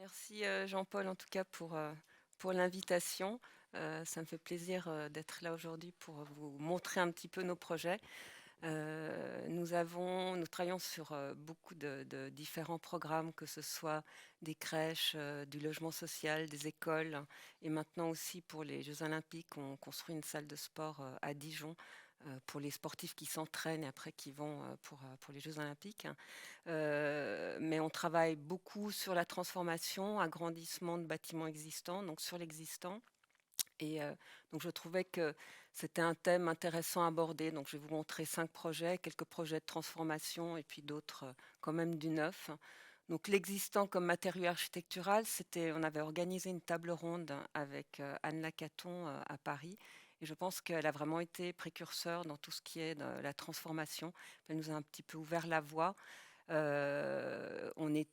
Merci Jean-Paul en tout cas pour l'invitation. Ça me fait plaisir d'être là aujourd'hui pour vous montrer un petit peu nos projets. Nous travaillons sur beaucoup de différents programmes, que ce soit des crèches, du logement social, des écoles, et maintenant aussi pour les Jeux Olympiques, on construit une salle de sport à Dijon pour les sportifs qui s'entraînent et après qui vont pour les Jeux Olympiques. Mais on travaille beaucoup sur la transformation, agrandissement de bâtiments existants, donc sur l'existant. Et donc je trouvais que c'était un thème intéressant à aborder. Donc je vais vous montrer 5 projets, quelques projets de transformation et puis d'autres quand même du neuf. Donc l'existant comme matériau architectural, on avait organisé une table ronde avec Anne Lacaton à Paris. Et je pense qu'elle a vraiment été précurseur dans tout ce qui est de la transformation. Elle nous a un petit peu ouvert la voie. On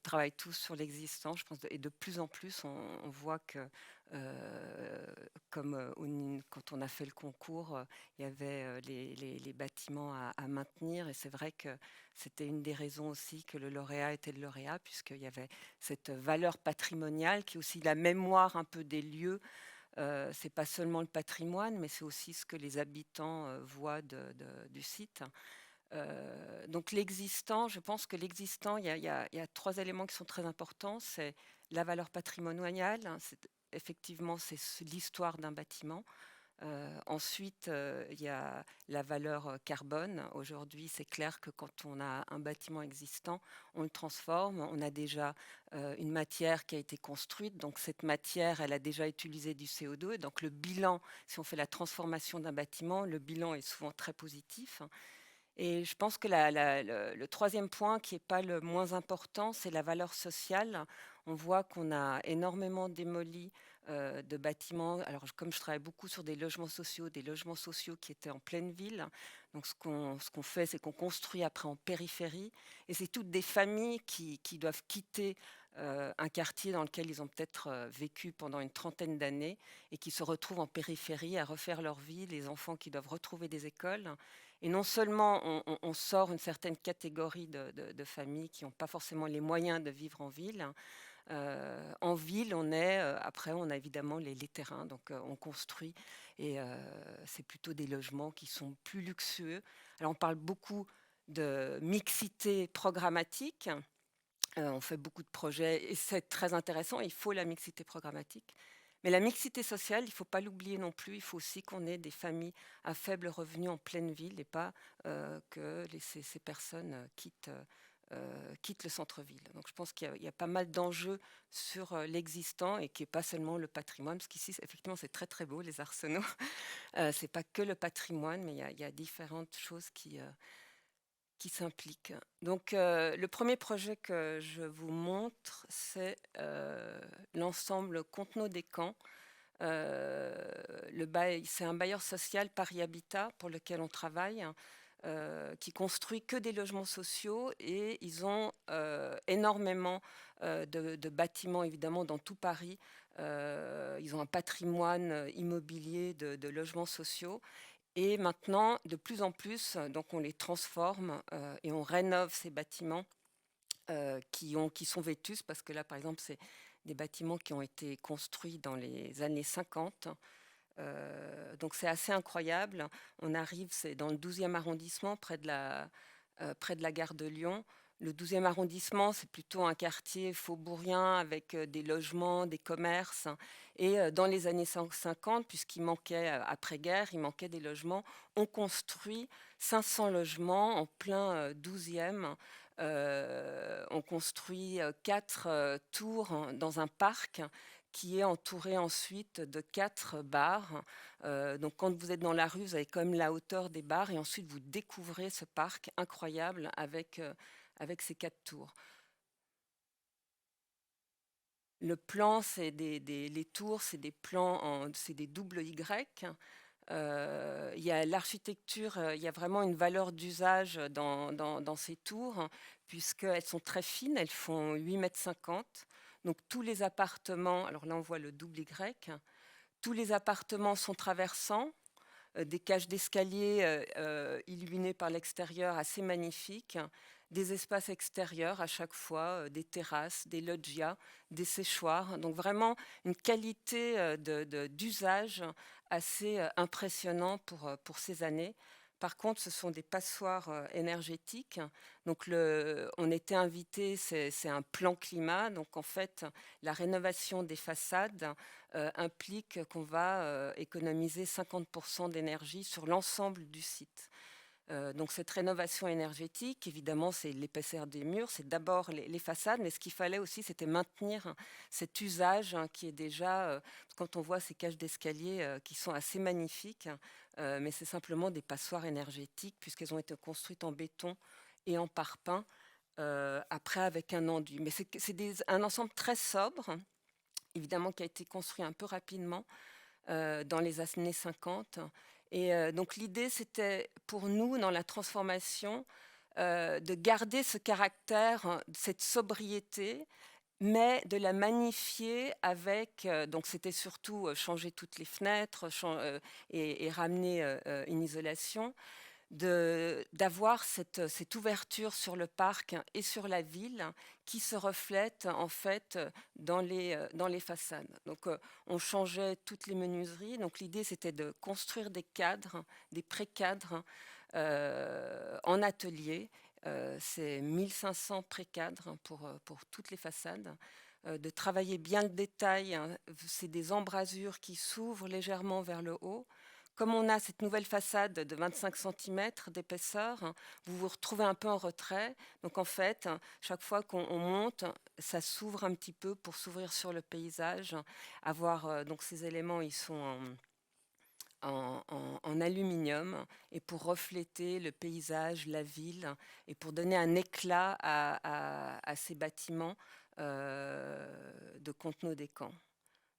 travaille tous sur l'existant, je pense, et de plus en plus, on voit que, comme quand on a fait le concours, il y avait les bâtiments à maintenir, et c'est vrai que c'était une des raisons aussi que le lauréat était le lauréat, puisqu'il y avait cette valeur patrimoniale qui est aussi la mémoire un peu des lieux. C'est pas seulement le patrimoine, mais c'est aussi ce que les habitants voient du site. Donc l'existant, je pense que l'existant, il y a 3 éléments qui sont très importants. C'est la valeur patrimoniale, hein, effectivement, l'histoire d'un bâtiment. Ensuite, il y a la valeur carbone. Aujourd'hui, c'est clair que quand on a un bâtiment existant, on le transforme. On a déjà une matière qui a été construite. Donc cette matière, elle a déjà utilisé du CO2. Et donc le bilan, si on fait la transformation d'un bâtiment, le bilan est souvent très positif. Et je pense que le troisième point, qui n'est pas le moins important, c'est la valeur sociale. On voit qu'on a énormément démoli de bâtiments. Alors, comme je travaille beaucoup sur des logements sociaux qui étaient en pleine ville, donc ce qu'on fait, c'est qu'on construit après en périphérie. Et c'est toutes des familles qui doivent quitter un quartier dans lequel ils ont peut-être vécu pendant une trentaine d'années et qui se retrouvent en périphérie à refaire leur vie, les enfants qui doivent retrouver des écoles. Et non seulement on sort une certaine catégorie de familles qui n'ont pas forcément les moyens de vivre en ville. En ville, après, on a évidemment les terrains, donc on construit, et c'est plutôt des logements qui sont plus luxueux. Alors on parle beaucoup de mixité programmatique. On fait beaucoup de projets et c'est très intéressant, il faut la mixité programmatique. Mais la mixité sociale, il ne faut pas l'oublier non plus. Il faut aussi qu'on ait des familles à faible revenu en pleine ville et pas que ces personnes quittent le centre-ville. Donc je pense qu'il y a pas mal d'enjeux sur l'existant et qui n'est pas seulement le patrimoine, parce qu'ici, effectivement, c'est très très beau, les arsenaux. C'est pas que le patrimoine, mais il y a différentes choses qui s'impliquent. Donc, le premier projet que je vous montre, c'est l'ensemble Contenaux des Camps. C'est un bailleur social, Paris Habitat, pour lequel on travaille, qui construit que des logements sociaux, et ils ont énormément de bâtiments, évidemment, dans tout Paris. Ils ont un patrimoine immobilier de logements sociaux. Et maintenant, de plus en plus, donc on les transforme et on rénove ces bâtiments qui sont vétustes, parce que là, par exemple, c'est des bâtiments qui ont été construits dans les années 50. Donc c'est assez incroyable. C'est dans le 12e arrondissement, près de la gare de Lyon. Le 12e arrondissement, c'est plutôt un quartier faubourien avec des logements, des commerces. Et dans les années 50, puisqu'il manquait, après-guerre, il manquait des logements, on construit 500 logements en plein 12e. On construit 4 tours dans un parc qui est entouré ensuite de 4 bars. Donc quand vous êtes dans la rue, vous avez quand même la hauteur des bars, et ensuite vous découvrez ce parc incroyable avec ces 4 tours. Le plan, les tours, c'est des plans, c'est des doubles Y. Il y a l'architecture, il y a vraiment une valeur d'usage dans ces tours, puisqu'elles sont très fines, elles font 8,50 m. Donc tous les appartements, alors là on voit le double Y, tous les appartements sont traversants. des cages d'escalier illuminées par l'extérieur assez magnifiques, des espaces extérieurs à chaque fois, des terrasses, des loggias, des séchoirs. Donc vraiment une qualité d'usage assez impressionnant pour ces années. Par contre, ce sont des passoires énergétiques. Donc on était invité, c'est un plan climat. Donc en fait, la rénovation des façades implique qu'on va économiser 50% d'énergie sur l'ensemble du site. Donc cette rénovation énergétique, évidemment, c'est l'épaisseur des murs, c'est d'abord les façades, mais ce qu'il fallait aussi, c'était maintenir cet usage qui est déjà, quand on voit ces cages d'escalier qui sont assez magnifiques, mais c'est simplement des passoires énergétiques puisqu'elles ont été construites en béton et en parpaing, après avec un enduit. Mais c'est un ensemble très sobre, évidemment, qui a été construit un peu rapidement dans les années 50. Et donc l'idée, c'était pour nous, dans la transformation, de garder ce caractère, cette sobriété, mais de la magnifier avec, donc c'était surtout changer toutes les fenêtres, et ramener une isolation, d'avoir cette ouverture sur le parc et sur la ville qui se reflète en fait dans les façades. Donc on changeait toutes les menuiseries. Donc l'idée c'était de construire des cadres, des pré-cadres en atelier. C'est 1500 pré-cadres pour toutes les façades. De travailler bien le détail, hein. C'est des embrasures qui s'ouvrent légèrement vers le haut. Comme on a cette nouvelle façade de 25 centimètres d'épaisseur, hein, vous vous retrouvez un peu en retrait. Donc en fait, chaque fois qu'on monte, ça s'ouvre un petit peu pour s'ouvrir sur le paysage. Avoir donc ces éléments, ils sont en aluminium et pour refléter le paysage, la ville et pour donner un éclat à ces bâtiments de Contenau-des-Camps.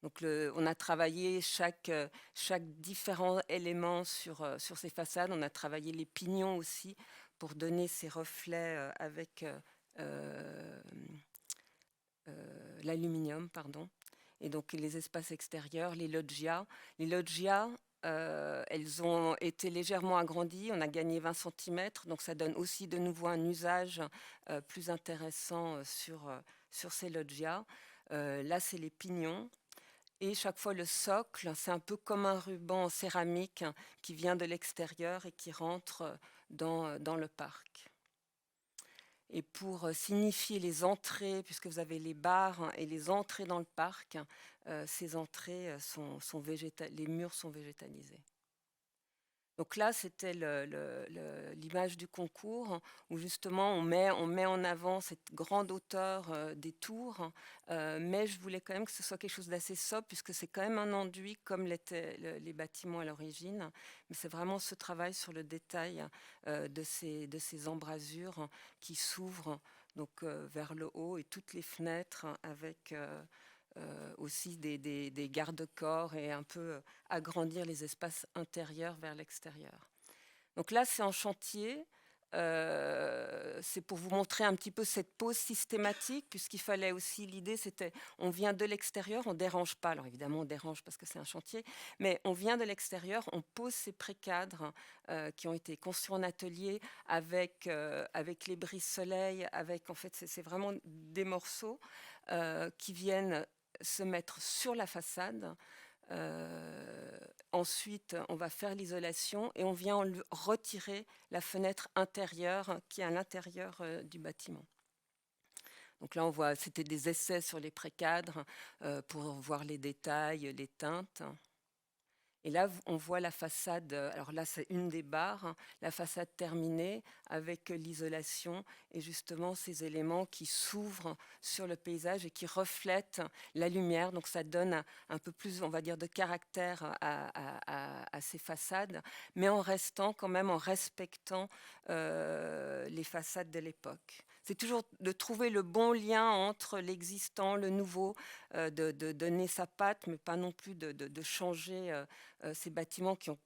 Donc on a travaillé chaque différent élément sur ces façades. On a travaillé les pignons aussi pour donner ces reflets avec l'aluminium, pardon. Et donc les espaces extérieurs, les loggias. Les loggias, elles ont été légèrement agrandies. On a gagné 20 centimètres. Donc ça donne aussi de nouveau un usage plus intéressant sur ces loggias. Là, c'est les pignons. Et chaque fois, le socle, c'est un peu comme un ruban en céramique qui vient de l'extérieur et qui rentre dans le parc. Et pour signifier les entrées, puisque vous avez les bars et les entrées dans le parc, ces entrées les murs sont végétalisés. Donc là, c'était l'image du concours où justement on met en avant cette grande hauteur des tours, mais je voulais quand même que ce soit quelque chose d'assez sobre puisque c'est quand même un enduit comme l'étaient les bâtiments à l'origine. Mais c'est vraiment ce travail sur le détail de ces embrasures qui s'ouvrent donc vers le haut et toutes les fenêtres avec aussi des garde-corps et un peu agrandir les espaces intérieurs vers l'extérieur. Donc là, c'est en chantier. C'est pour vous montrer un petit peu cette pose systématique, puisqu'il fallait aussi, l'idée c'était, on vient de l'extérieur, on dérange pas. Alors évidemment, on dérange parce que c'est un chantier, mais on vient de l'extérieur, on pose ces pré-cadres qui ont été construits en atelier avec les brises-soleil, en fait, c'est vraiment des morceaux qui viennent se mettre sur la façade. Ensuite, on va faire l'isolation et on vient retirer la fenêtre intérieure qui est à l'intérieur du bâtiment. Donc là, on voit, c'était des essais sur les pré-cadres pour voir les détails, les teintes. Et là, on voit la façade, alors là, c'est une des barres, hein, la façade terminée avec l'isolation et justement ces éléments qui s'ouvrent sur le paysage et qui reflètent la lumière. Donc ça donne un peu plus, on va dire, de caractère à ces façades, mais en restant quand même, en respectant les façades de l'époque. C'est toujours de trouver le bon lien entre l'existant, le nouveau, de donner sa patte, mais pas non plus de changer ces bâtiments qui ont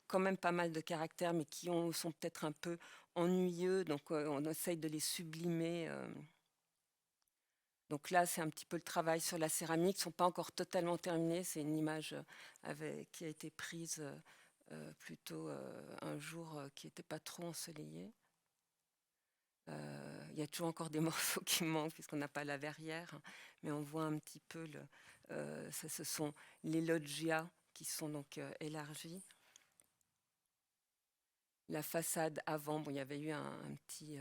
quand même pas mal de caractère, mais qui sont peut-être un peu ennuyeux, donc on essaye de les sublimer. Donc là, c'est un petit peu le travail sur la céramique, ils ne sont pas encore totalement terminés, c'est une image qui a été prise plutôt un jour qui n'était pas trop ensoleillé. Il y a toujours encore des morceaux qui manquent puisqu'on n'a pas la verrière, hein, mais on voit un petit peu ça, ce sont les loggias qui sont donc élargies. La façade avant, bon, il y avait eu un petit.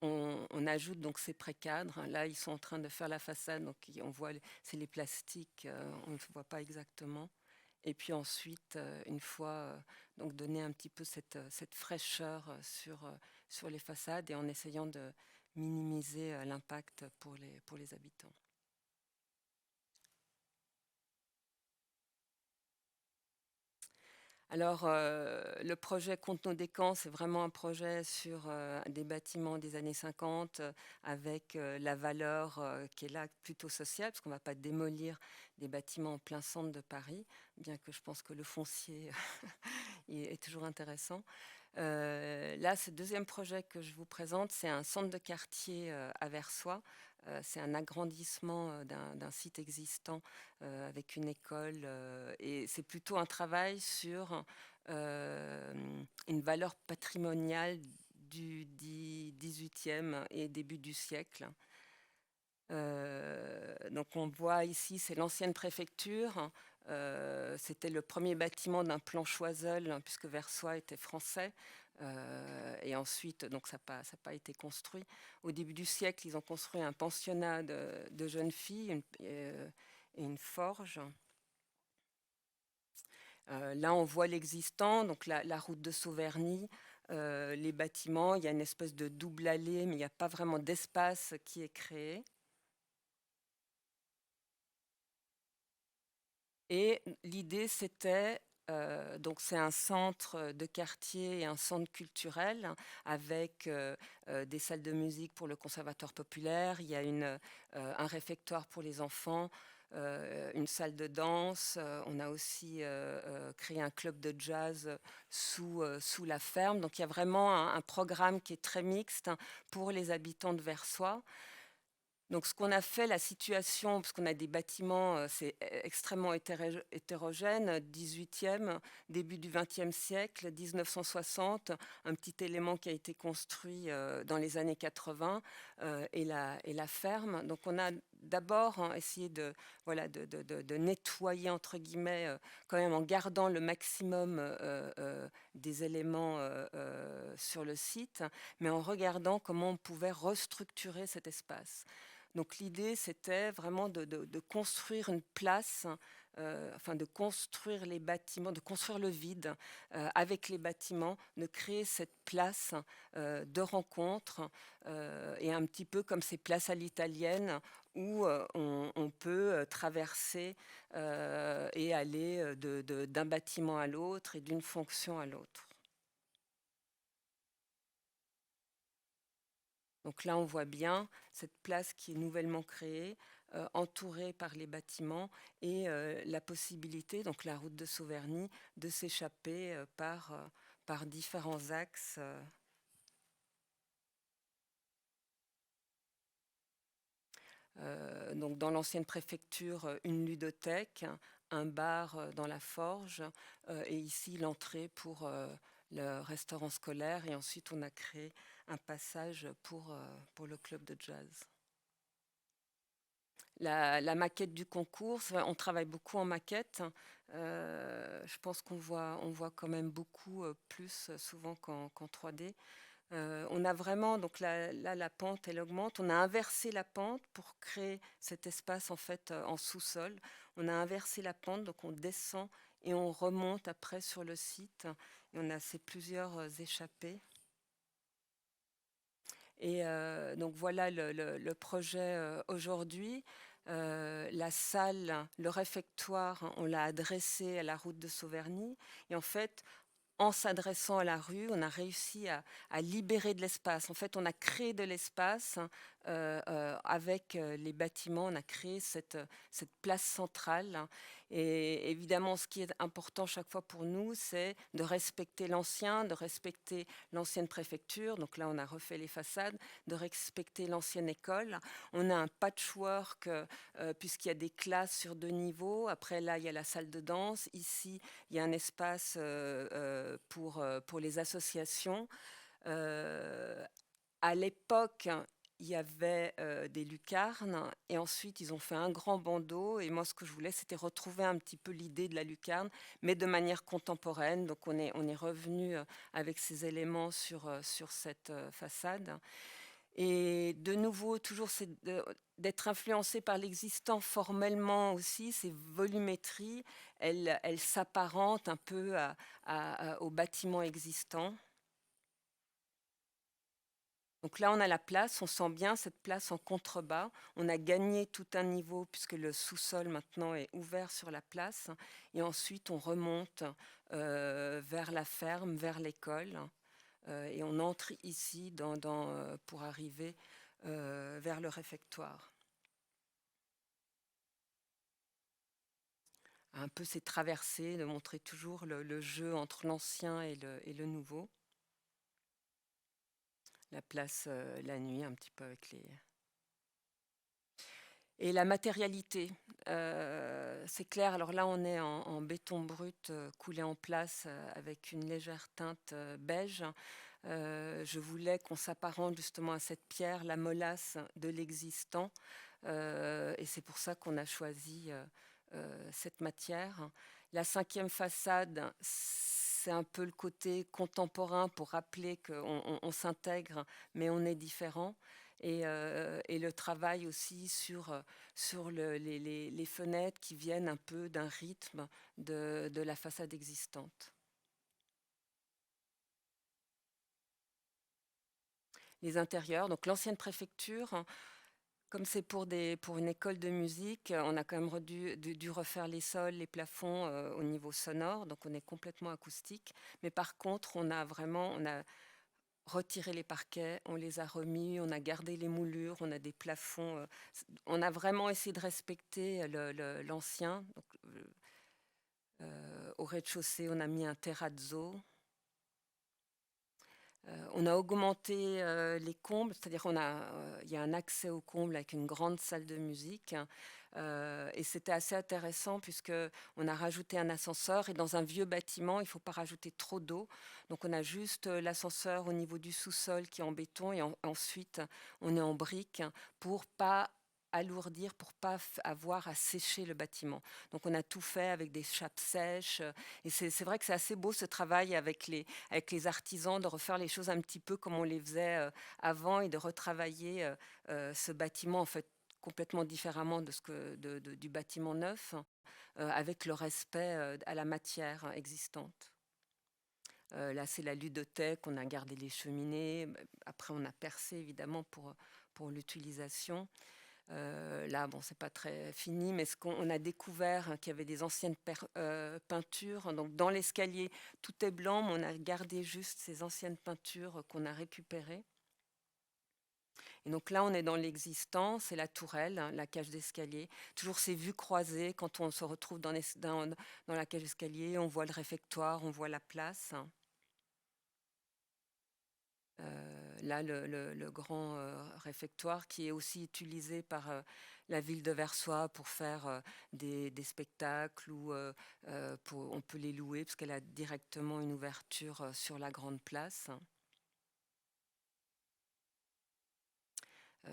On ajoute donc ces précadres. Là, ils sont en train de faire la façade, donc on voit, c'est les plastiques, on ne voit pas exactement. Et puis ensuite, une fois, donc donner un petit peu cette fraîcheur sur les façades et en essayant de minimiser l'impact pour les habitants. Alors, le projet Conte nos décans, c'est vraiment un projet sur des bâtiments des années 50 avec la valeur qui est là plutôt sociale, parce qu'on ne va pas démolir des bâtiments en plein centre de Paris, bien que je pense que le foncier est toujours intéressant. Là, ce deuxième projet que je vous présente, c'est un centre de quartier à Versoix. C'est un agrandissement d'un site existant avec une école et c'est plutôt un travail sur une valeur patrimoniale du 18e et début du siècle. Donc on voit ici, c'est l'ancienne préfecture. C'était le premier bâtiment d'un plan Choiseul, hein, puisque Versoix était français. Et ensuite, donc ça n'a pas été construit. Au début du siècle, ils ont construit un pensionnat de jeunes filles et une forge. Là, on voit l'existant, donc la route de Sauverny, les bâtiments. Il y a une espèce de double allée, mais il n'y a pas vraiment d'espace qui est créé. Et l'idée, c'était, donc c'est un centre de quartier et un centre culturel avec des salles de musique pour le conservatoire populaire. Il y a un réfectoire pour les enfants, une salle de danse. On a aussi créé un club de jazz sous la ferme. Donc il y a vraiment un programme qui est très mixte, hein, pour les habitants de Versoix. Donc, ce qu'on a fait, la situation, parce qu'on a des bâtiments, c'est extrêmement hétérogène, 18e, début du 20e siècle, 1960, un petit élément qui a été construit dans les années 80 et la ferme. Donc, on a d'abord, hein, essayé voilà, de nettoyer, entre guillemets, quand même en gardant le maximum des éléments sur le site, mais en regardant comment on pouvait restructurer cet espace. Donc l'idée, c'était vraiment de construire une place, enfin de construire les bâtiments, de construire le vide avec les bâtiments, de créer cette place de rencontre et un petit peu comme ces places à l'italienne où on peut traverser et aller d'un bâtiment à l'autre et d'une fonction à l'autre. Donc là, on voit bien cette place qui est nouvellement créée, entourée par les bâtiments et la possibilité, donc la route de Sauverny, de s'échapper par différents axes. Donc dans l'ancienne préfecture, une ludothèque, un bar dans la forge et ici l'entrée pour le restaurant scolaire et ensuite on a créé un passage pour le club de jazz. La maquette du concours, on travaille beaucoup en maquette. Je pense on voit quand même beaucoup plus souvent qu'en 3D. On a vraiment, donc là, la pente, elle augmente. On a inversé la pente pour créer cet espace en fait en sous-sol. On a inversé la pente, donc on descend et on remonte après sur le site. Et on a ces plusieurs échappées. Et donc voilà le projet aujourd'hui. La salle, le réfectoire, on l'a adressé à la route de Sauverny. Et en fait, en s'adressant à la rue, on a réussi à libérer de l'espace. En fait, on a créé de l'espace avec les bâtiments, on a créé cette place centrale, hein. Et évidemment, ce qui est important chaque fois pour nous, c'est de respecter l'ancien, de respecter l'ancienne préfecture. Donc là, on a refait les façades, de respecter l'ancienne école. On a un patchwork, puisqu'il y a des classes sur 2 niveaux. Après, là, il y a la salle de danse. Ici, il y a un espace pour les associations. Euh, à l'époque, il y avait des lucarnes et ensuite ils ont fait un grand bandeau et moi ce que je voulais c'était retrouver un petit peu l'idée de la lucarne mais de manière contemporaine. Donc on est revenu avec ces éléments sur cette façade. Et de nouveau, toujours c'est d'être influencé par l'existant formellement aussi, ces volumétries, elles s'apparentent un peu au bâtiment existant. Donc là, on a la place, on sent bien cette place en contrebas. On a gagné tout un niveau puisque le sous-sol maintenant est ouvert sur la place. Et ensuite, on remonte vers la ferme, vers l'école. Et on entre ici pour arriver vers le réfectoire. Un peu ces traversées, de montrer toujours le jeu entre l'ancien et le nouveau. La place la nuit, un petit peu avec les... Et la matérialité, c'est clair. Alors là, on est en béton brut coulé en place avec une légère teinte beige. Je voulais qu'on s'apparente justement à cette pierre, la molasse de l'existant. Et c'est pour ça qu'on a choisi cette matière. La 5e façade, c'est un peu le côté contemporain pour rappeler qu'on s'intègre, mais on est différent. Et le travail aussi sur les fenêtres qui viennent un peu d'un rythme de la façade existante. Les intérieurs, donc l'ancienne préfecture, comme c'est pour une école de musique, on a quand même dû refaire les sols, les plafonds au niveau sonore, donc on est complètement acoustique. Mais par contre, on a retiré les parquets, on les a remis, on a gardé les moulures, on a des plafonds. On a vraiment essayé de respecter l'ancien. Au rez-de-chaussée, on a mis un terrazzo. On a augmenté les combles, c'est-à-dire il y a un accès aux combles avec une grande salle de musique. Et c'était assez intéressant puisque on a rajouté un ascenseur et dans un vieux bâtiment, il ne faut pas rajouter trop d'eau. Donc on a juste l'ascenseur au niveau du sous-sol qui est en béton et ensuite on est en briques pour pas alourdir, pour pas avoir à sécher le bâtiment. Donc on a tout fait avec des chapes sèches. Et c'est vrai que c'est assez beau ce travail avec les artisans, de refaire les choses un petit peu comme on les faisait avant et de retravailler ce bâtiment en fait complètement différemment du bâtiment neuf, avec le respect à la matière existante. Là, c'est la ludothèque, on a gardé les cheminées. Après, on a percé évidemment pour l'utilisation. Là, bon, c'est pas très fini, mais ce qu'on a découvert, qu'il y avait des anciennes peintures. Donc, dans l'escalier, tout est blanc, mais on a gardé juste ces anciennes peintures qu'on a récupérées. Et donc là, on est dans l'existant, c'est la tourelle, hein, la cage d'escalier. Toujours ces vues croisées, quand on se retrouve dans la cage d'escalier, on voit le réfectoire, on voit la place. Là, le grand réfectoire qui est aussi utilisé par la ville de Versoix pour faire des spectacles ou on peut les louer parce qu'elle a directement une ouverture sur la grande place.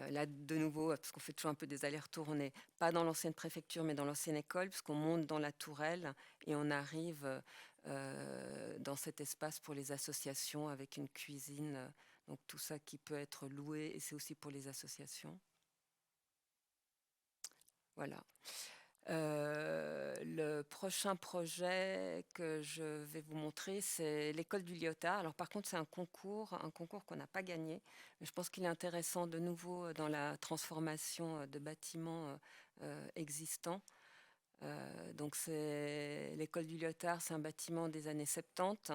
Là, de nouveau, parce qu'on fait toujours un peu des allers-retours, on n'est pas dans l'ancienne préfecture, mais dans l'ancienne école, puisqu'on monte dans la tourelle et on arrive dans cet espace pour les associations avec une cuisine. Donc tout ça qui peut être loué, et c'est aussi pour les associations. Voilà. Le prochain projet que je vais vous montrer, c'est l'école du Lyotard. Alors par contre, c'est un concours qu'on n'a pas gagné, mais je pense qu'il est intéressant de nouveau dans la transformation de bâtiments existants. Donc c'est l'école du Lyotard, c'est un bâtiment des années 70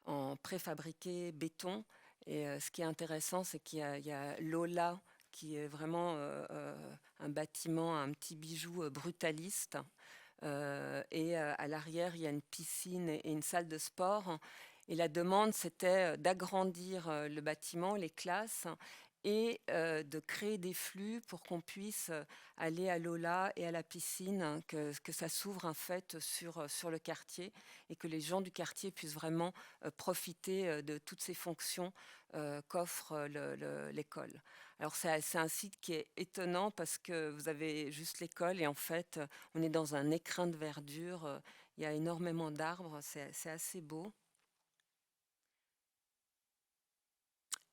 en préfabriqué béton. Et ce qui est intéressant, c'est il y a Lola, qui est vraiment, un bâtiment, un petit bijou, brutaliste. À l'arrière, il y a une piscine et une salle de sport et la demande, c'était, d'agrandir, le bâtiment, les classes et de créer des flux pour qu'on puisse, aller à l'Ola et à la piscine, hein, que ça s'ouvre, en fait, sur le quartier et que les gens du quartier puissent vraiment, profiter, de toutes ces fonctions, qu'offre, l'école. Alors c'est un site qui est étonnant parce que vous avez juste l'école et en fait, on est dans un écrin de verdure, il y a énormément d'arbres, c'est assez beau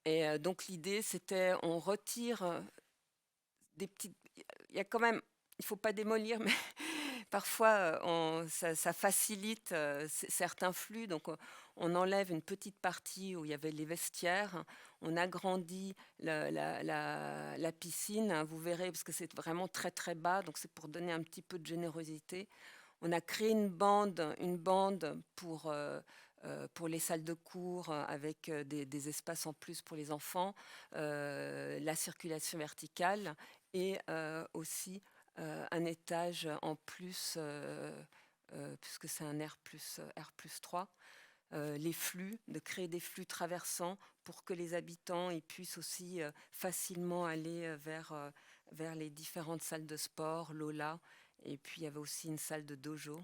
et donc l'idée c'était on retire, des petites il y a quand même il faut pas démolir mais parfois, on ça facilite, certains flux donc on enlève une petite partie où il y avait les vestiaires, on agrandit la piscine, hein, vous verrez parce que c'est vraiment très, très bas donc c'est pour donner un petit peu de générosité. On a créé une bande pour les salles de cours, avec, des espaces en plus pour les enfants, la circulation verticale et aussi, un étage en plus, puisque c'est un R+3, les flux, de créer des flux traversants pour que les habitants ils puissent aussi, facilement aller, vers les différentes salles de sport, Lola et puis il y avait aussi une salle de dojo.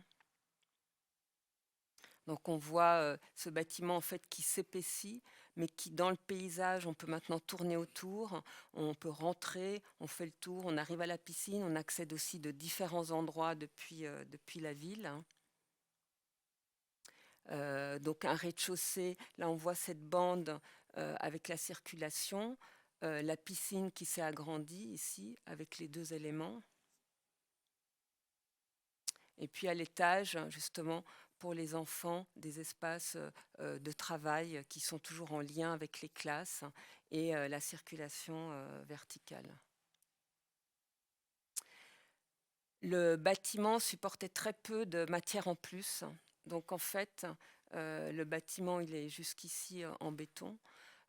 Donc on voit, ce bâtiment en fait qui s'épaissit, mais qui dans le paysage, on peut maintenant tourner autour, on peut rentrer, on fait le tour, on arrive à la piscine, on accède aussi de différents endroits depuis la ville, hein. Donc un rez-de-chaussée, là on voit cette bande, avec la circulation, la piscine qui s'est agrandie ici avec les 2 éléments. Et puis à l'étage, justement, pour les enfants, des espaces, de travail qui sont toujours en lien avec les classes et la circulation, verticale. Le bâtiment supportait très peu de matière en plus. Donc en fait, le bâtiment, il est jusqu'ici, en béton.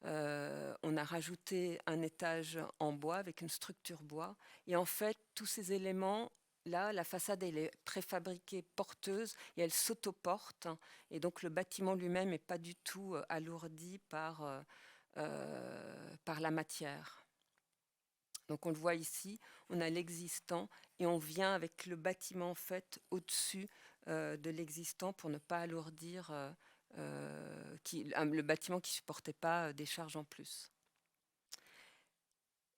On a rajouté un étage en bois avec une structure bois et en fait, tous ces éléments-là, la façade, elle est préfabriquée porteuse et elle s'autoporte et donc le bâtiment lui-même n'est pas du tout, alourdi par la matière. Donc on le voit ici, on a l'existant et on vient avec le bâtiment en fait au-dessus, de l'existant pour ne pas alourdir, le bâtiment qui supportait pas, des charges en plus.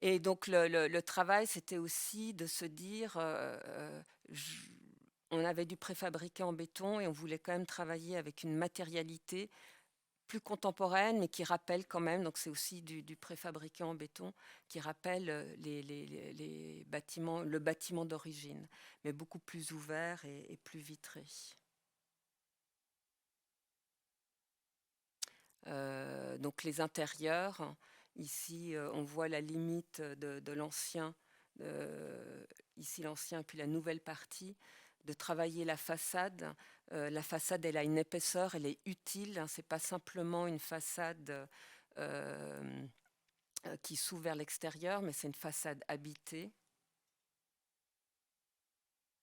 Et donc le travail, c'était aussi de se dire, j on avait du préfabriqué en béton et on voulait quand même travailler avec une matérialité plus contemporaine, mais qui rappelle quand même donc c'est aussi du préfabriqué en béton, qui rappelle, les bâtiments le bâtiment d'origine, mais beaucoup plus ouvert et plus vitré. Donc les intérieurs, ici, on voit la limite de l'ancien, ici l'ancien puis la nouvelle partie, de travailler la façade. La façade, elle a une épaisseur, elle est utile, hein, c'est pas simplement une façade, hem, qui s'ouvre vers l'extérieur, mais c'est une façade habitée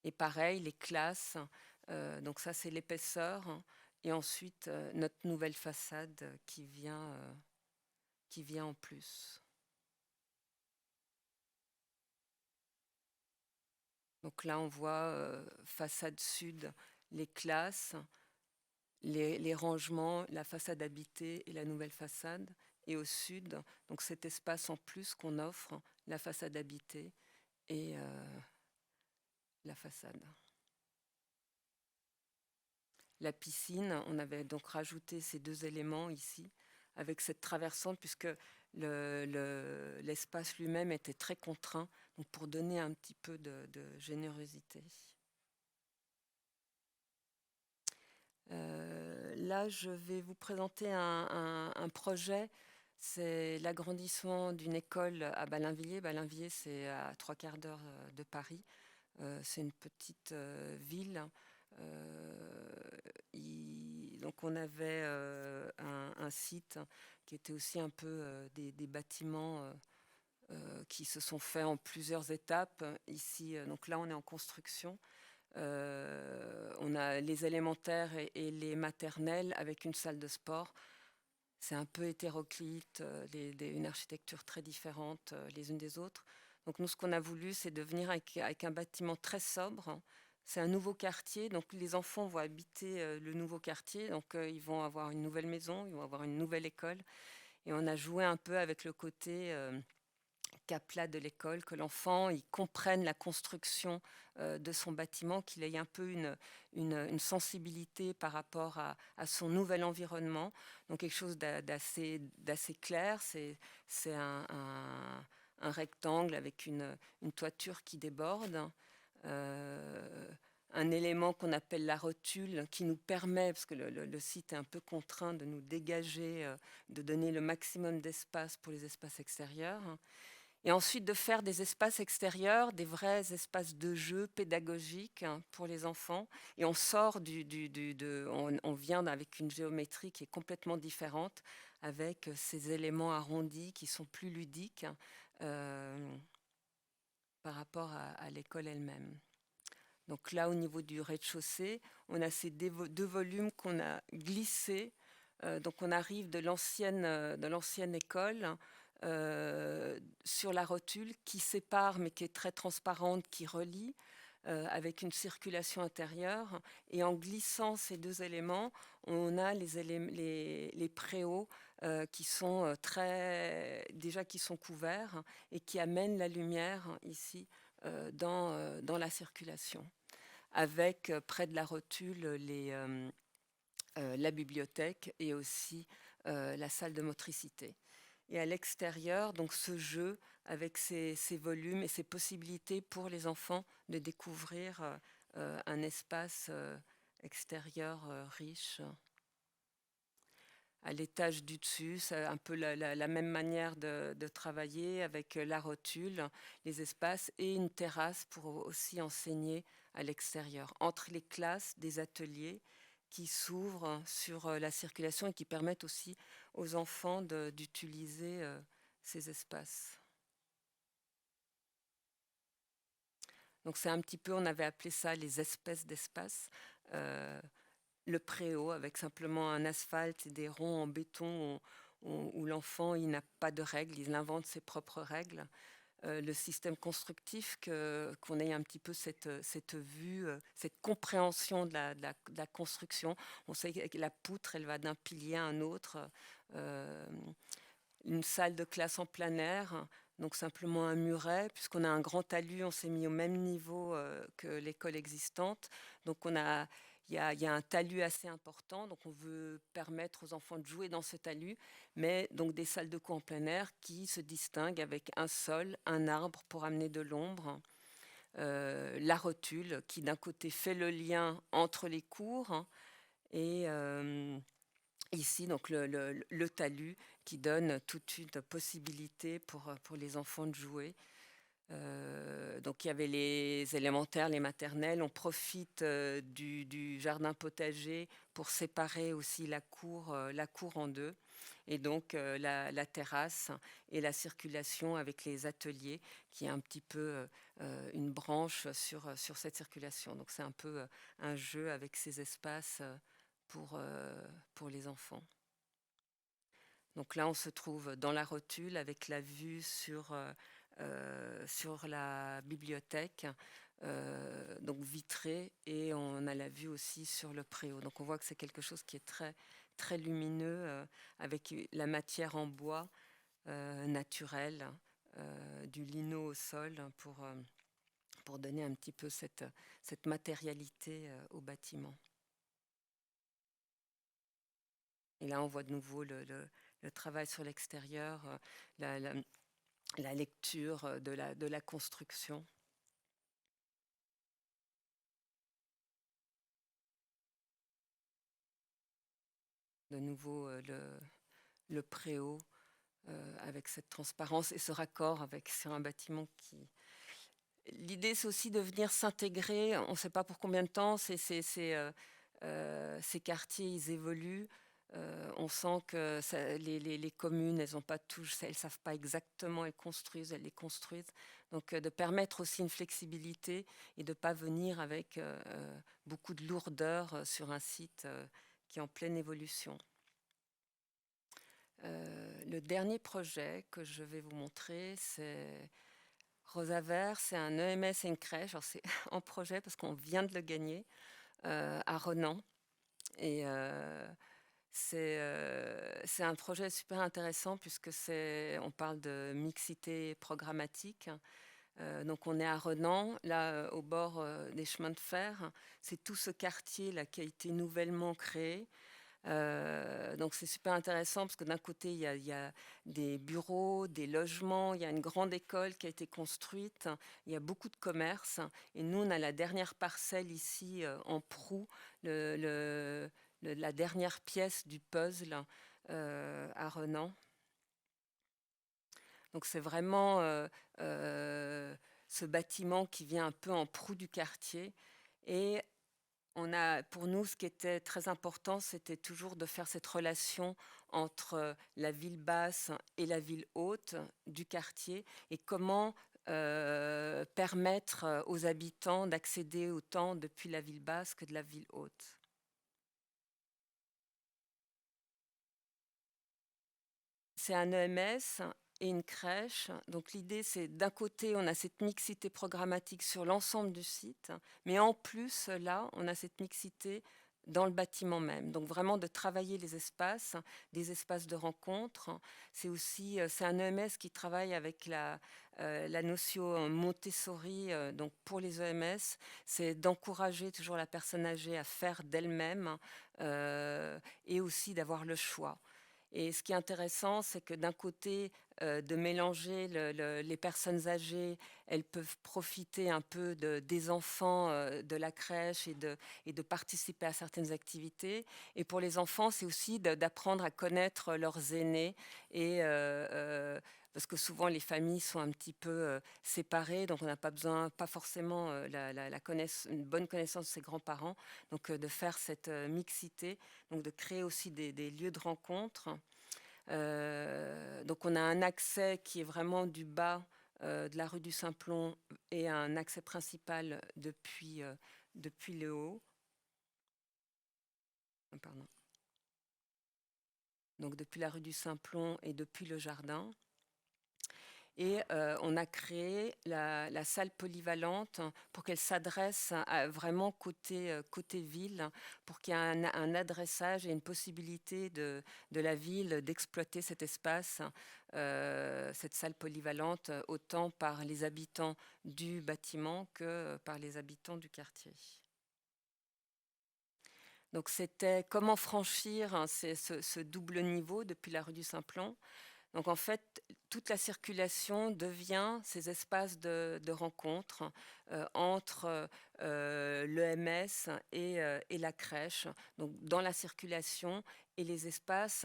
et pareil, les classes, donc ça, c'est l'épaisseur et ensuite, notre nouvelle façade, qui vient en plus. Donc là, on voit, façade sud, les classes, les rangements, la façade habitée et la nouvelle façade et au sud, donc cet espace en plus qu'on offre, la façade habitée et la façade. La piscine, on avait donc rajouté ces 2 éléments ici, avec cette traversante puisque l'espace lui-même était très contraint, donc pour donner un petit peu de générosité. Là, je vais vous présenter un projet. C'est l'agrandissement d'une école à Ballainvilliers. Ballainvilliers, c'est à 3/4 d'heure, de Paris. C'est une petite, ville. Donc on avait, un site qui était aussi un peu des bâtiments qui se sont faits en plusieurs étapes. Ici, donc là, on est en construction. On a les élémentaires et les maternelles avec une salle de sport. C'est un peu hétéroclite, une architecture très différente les unes des autres. Donc nous, ce qu'on a voulu, c'est de venir avec un bâtiment très sobre. C'est un nouveau quartier, donc les enfants vont habiter le nouveau quartier, donc ils vont avoir une nouvelle maison, ils vont avoir une nouvelle école. Et on a joué un peu avec le côté cap-là de l'école, que l'enfant il comprenne la construction de son bâtiment, qu'il ait un peu une sensibilité par rapport à son nouvel environnement. Donc quelque chose d'assez clair, c'est un rectangle avec une toiture qui déborde. Euh, un élément qu'on appelle la rotule qui nous permet, parce que le site est un peu contraint, de nous dégager, de donner le maximum d'espace pour les espaces extérieurs. Et ensuite de faire des espaces extérieurs, des vrais espaces de jeu pédagogiques pour les enfants. Et on sort on vient avec une géométrie qui est complètement différente, avec ces éléments arrondis qui sont plus ludiques euh, par rapport à l'école elle-même. Donc là, au niveau du rez-de-chaussée, on a ces deux volumes qu'on a glissés. Donc on arrive de l'ancienne école sur la rotule qui sépare, mais qui est très transparente, qui relie, avec une circulation intérieure. Et en glissant ces deux éléments, on a les préaux qui sont déjà qui sont couverts et qui amènent la lumière ici dans la circulation. Avec près de la rotule la bibliothèque et aussi la salle de motricité. Et à l'extérieur, donc ce jeu avec ses volumes et ses possibilités pour les enfants de découvrir un espace extérieur riche. À l'étage du dessus, c'est un peu la même manière de travailler avec la rotule, les espaces et une terrasse pour aussi enseigner à l'extérieur. Entre les classes, des ateliers qui s'ouvrent sur la circulation et qui permettent aussi aux enfants d'utiliser ces espaces. Donc c'est un petit peu, on avait appelé ça les espèces d'espaces. Le préau avec simplement un asphalte et des ronds en béton où l'enfant il n'a pas de règles, il invente ses propres règles. Le système constructif, qu'on ait un petit peu cette vue, cette compréhension de la construction. On sait que la poutre, elle va d'un pilier à un autre. Une salle de classe en plein air, donc simplement un muret, puisqu'on a un grand talus, on s'est mis au même niveau que l'école existante. Donc il y a un talus assez important, donc on veut permettre aux enfants de jouer dans ce talus, mais donc des salles de cours en plein air qui se distinguent avec un sol, un arbre pour amener de l'ombre, la rotule qui d'un côté fait le lien entre les cours et ici donc le talus qui donne toute une possibilité pour les enfants de jouer. Donc il y avait les élémentaires, les maternelles. On profite du jardin potager pour séparer aussi la cour en deux. Et donc la terrasse et la circulation avec les ateliers, qui est un petit peu une branche sur cette circulation. Donc c'est un peu un jeu avec ces espaces pour les enfants. Donc là, on se trouve dans la rotule avec la vue sur la bibliothèque, donc vitrée, et on a la vue aussi sur le préau. Donc on voit que c'est quelque chose qui est très, très lumineux, avec la matière en bois naturel, du lino au sol, pour donner un petit peu cette matérialité au bâtiment. Et là, on voit de nouveau le travail sur l'extérieur, la lecture de la construction. De nouveau, le préau avec cette transparence et ce raccord sur un bâtiment qui... L'idée, c'est aussi de venir s'intégrer. On ne sait pas pour combien de temps ces quartiers ils évoluent. On sent que les communes, elles ont pas elles savent pas exactement, elles les construisent. Donc, de permettre aussi une flexibilité et de pas venir avec beaucoup de lourdeur sur un site qui est en pleine évolution. Le dernier projet que je vais vous montrer, c'est Rosa Vert, c'est un EMS et une crèche. Alors c'est en projet parce qu'on vient de le gagner à Renan. Et c'est un projet super intéressant puisque on parle de mixité programmatique. Donc on est à Renan, là au bord des chemins de fer. C'est tout ce quartier là qui a été nouvellement créé. Donc c'est super intéressant parce que d'un côté, il y a des bureaux, des logements, il y a une grande école qui a été construite, il y a beaucoup de commerces. Et nous, on a la dernière parcelle ici en proue, la dernière pièce du puzzle à Renan. Donc c'est vraiment ce bâtiment qui vient un peu en proue du quartier. Et pour nous, ce qui était très important, c'était toujours de faire cette relation entre la ville basse et la ville haute du quartier et comment permettre aux habitants d'accéder autant depuis la ville basse que de la ville haute. C'est un EMS et une crèche. Donc l'idée, c'est d'un côté, on a cette mixité programmatique sur l'ensemble du site, mais en plus, là, on a cette mixité dans le bâtiment même. Donc vraiment de travailler les espaces, des espaces de rencontre. C'est aussi, c'est un EMS qui travaille avec la notion Montessori. Donc pour les EMS, c'est d'encourager toujours la personne âgée à faire d'elle-même et aussi d'avoir le choix. Et ce qui est intéressant, c'est que d'un côté, de mélanger les personnes âgées, elles peuvent profiter un peu des enfants de la crèche et de participer à certaines activités. Et pour les enfants, c'est aussi d'apprendre à connaître leurs aînés parce que souvent les familles sont un petit peu séparées, donc on n'a pas besoin, pas forcément une bonne connaissance de ses grands-parents, donc de faire cette mixité, donc de créer aussi des lieux de rencontre. Donc on a un accès qui est vraiment du bas de la rue du Simplon et un accès principal depuis le haut. Pardon. Donc depuis la rue du Simplon et depuis le jardin. Et on a créé la salle polyvalente pour qu'elle s'adresse vraiment côté ville, pour qu'il y ait un adressage et une possibilité de la ville d'exploiter cet espace, cette salle polyvalente, autant par les habitants du bâtiment que par les habitants du quartier. Donc c'était comment franchir ce double niveau depuis la rue du Simplon. Donc en fait, toute la circulation devient ces espaces de rencontre entre l'EMS et la crèche. Donc dans la circulation, et les espaces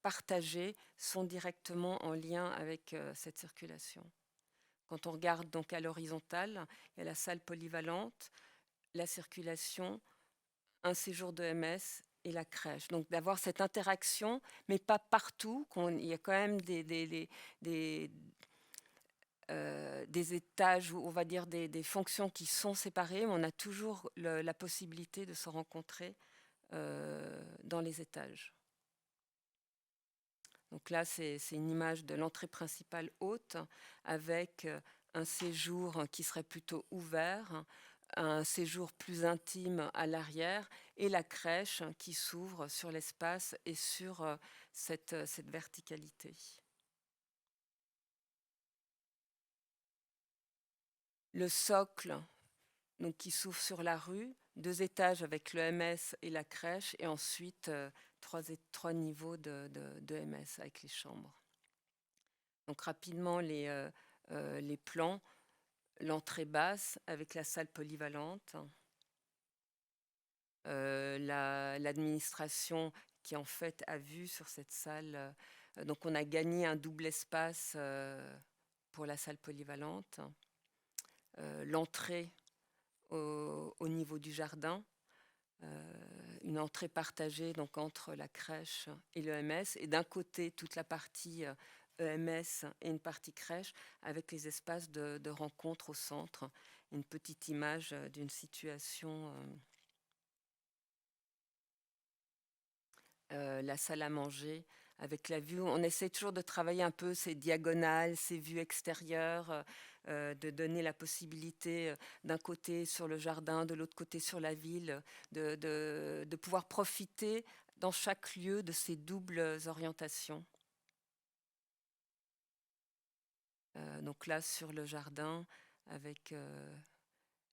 partagés sont directement en lien avec cette circulation. Quand on regarde donc à l'horizontale, il y a la salle polyvalente, la circulation, un séjour de MS et la crèche. Donc d'avoir cette interaction, mais pas partout. Il y a quand même des étages, ou on va dire des fonctions qui sont séparées, mais on a toujours la possibilité de se rencontrer dans les étages. Donc là, c'est une image de l'entrée principale haute avec un séjour qui serait plutôt ouvert, un séjour plus intime à l'arrière et la crèche qui s'ouvre sur l'espace et sur cette verticalité. Le socle donc, qui s'ouvre sur la rue, 2 étages avec le MS et la crèche et ensuite 3 niveaux de MS avec les chambres. Donc rapidement les plans, l'entrée basse avec la salle polyvalente, l'administration qui en fait a vu sur cette salle. Donc on a gagné un double espace pour la salle polyvalente, l'entrée au niveau du jardin, une entrée partagée donc entre la crèche et l'EMS, et d'un côté toute la partie EMS et une partie crèche avec les espaces de rencontre au centre, une petite image d'une situation, la salle à manger avec la vue. On essaie toujours de travailler un peu ces diagonales, ces vues extérieures, de donner la possibilité d'un côté sur le jardin, de l'autre côté sur la ville, de pouvoir profiter dans chaque lieu de ces doubles orientations. Donc là, sur le jardin, avec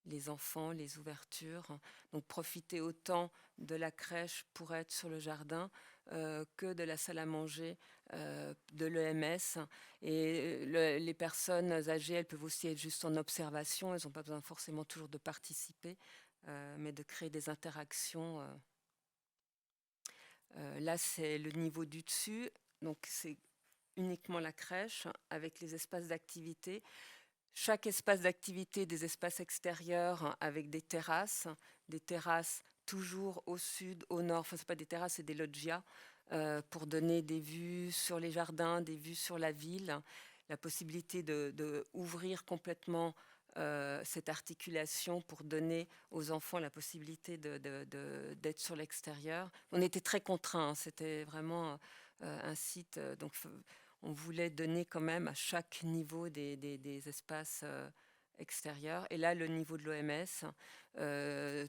les enfants, les ouvertures. Donc profiter autant de la crèche pour être sur le jardin que de la salle à manger de l'EMS. Et les personnes âgées, elles peuvent aussi être juste en observation, elles n'ont pas besoin forcément toujours de participer, mais de créer des interactions. Là, c'est le niveau du dessus, donc c'est uniquement la crèche avec les espaces d'activité. Chaque espace d'activité, des espaces extérieurs avec des terrasses toujours au sud, au nord, enfin c'est pas des terrasses, c'est des loggias, pour donner des vues sur les jardins, des vues sur la ville, la possibilité de ouvrir complètement cette articulation pour donner aux enfants la possibilité d'être sur l'extérieur. On était très contraints, hein, c'était vraiment un site, donc on voulait donner quand même à chaque niveau des espaces extérieurs. Et là, le niveau de l'OMS,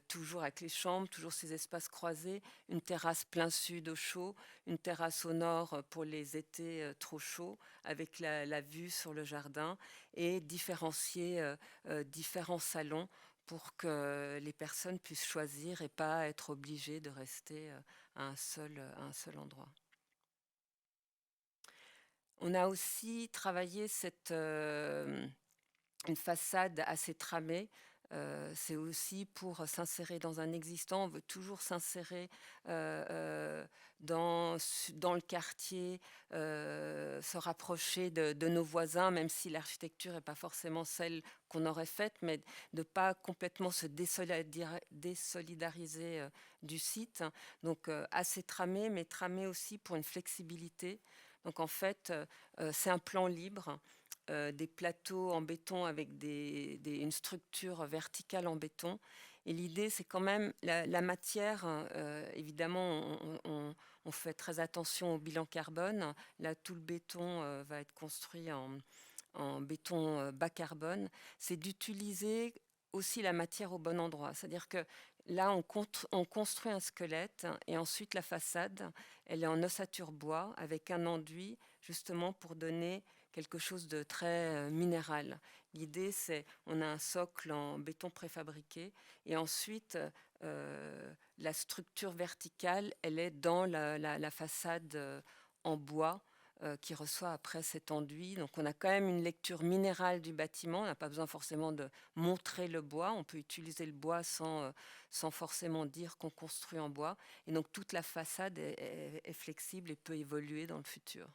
toujours avec les chambres, toujours ces espaces croisés, une terrasse plein sud au chaud, une terrasse au nord pour les étés trop chauds, avec la vue sur le jardin, et différencier différents salons pour que les personnes puissent choisir et pas être obligées de rester à à un seul endroit. On a aussi travaillé une façade assez tramée. C'est aussi pour s'insérer dans un existant. On veut toujours s'insérer dans le quartier, se rapprocher de nos voisins, même si l'architecture n'est pas forcément celle qu'on aurait faite, mais de ne pas complètement se désolidariser du site. Donc assez tramé, mais tramé aussi pour une flexibilité. Donc en fait, c'est un plan libre, des plateaux en béton avec une structure verticale en béton. Et l'idée, c'est quand même la matière, évidemment, on fait très attention au bilan carbone. Là, tout le béton va être construit en béton bas carbone. C'est d'utiliser aussi la matière au bon endroit. C'est-à-dire que là, on construit un squelette et ensuite la façade, elle est en ossature bois avec un enduit justement pour donner quelque chose de très minéral. L'idée, c'est on a un socle en béton préfabriqué et ensuite la structure verticale, elle est dans la façade en bois qui reçoit après cet enduit. Donc on a quand même une lecture minérale du bâtiment. On n'a pas besoin forcément de montrer le bois. On peut utiliser le bois sans forcément dire qu'on construit en bois. Et donc toute la façade est flexible et peut évoluer dans le futur.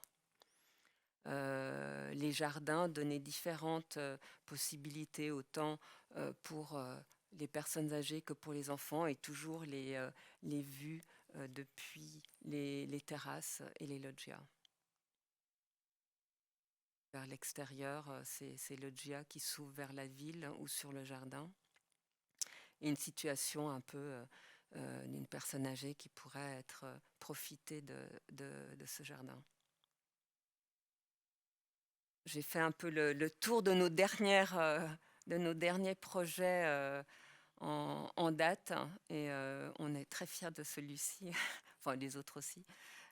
Les jardins donnaient différentes possibilités, autant pour les personnes âgées que pour les enfants, et toujours les vues depuis les terrasses et les loggias. Vers l'extérieur, c'est loggia qui s'ouvre vers la ville ou sur le jardin. Et une situation un peu d'une personne âgée qui pourrait profiter de ce jardin. J'ai fait un peu le tour de nos derniers projets en date, et on est très fiers de celui-ci, enfin les autres aussi,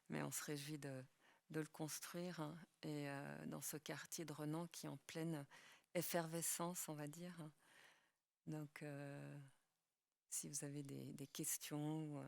mais on se réjouit de le construire, et dans ce quartier de Renan qui est en pleine effervescence, on va dire. Donc, si vous avez des questions.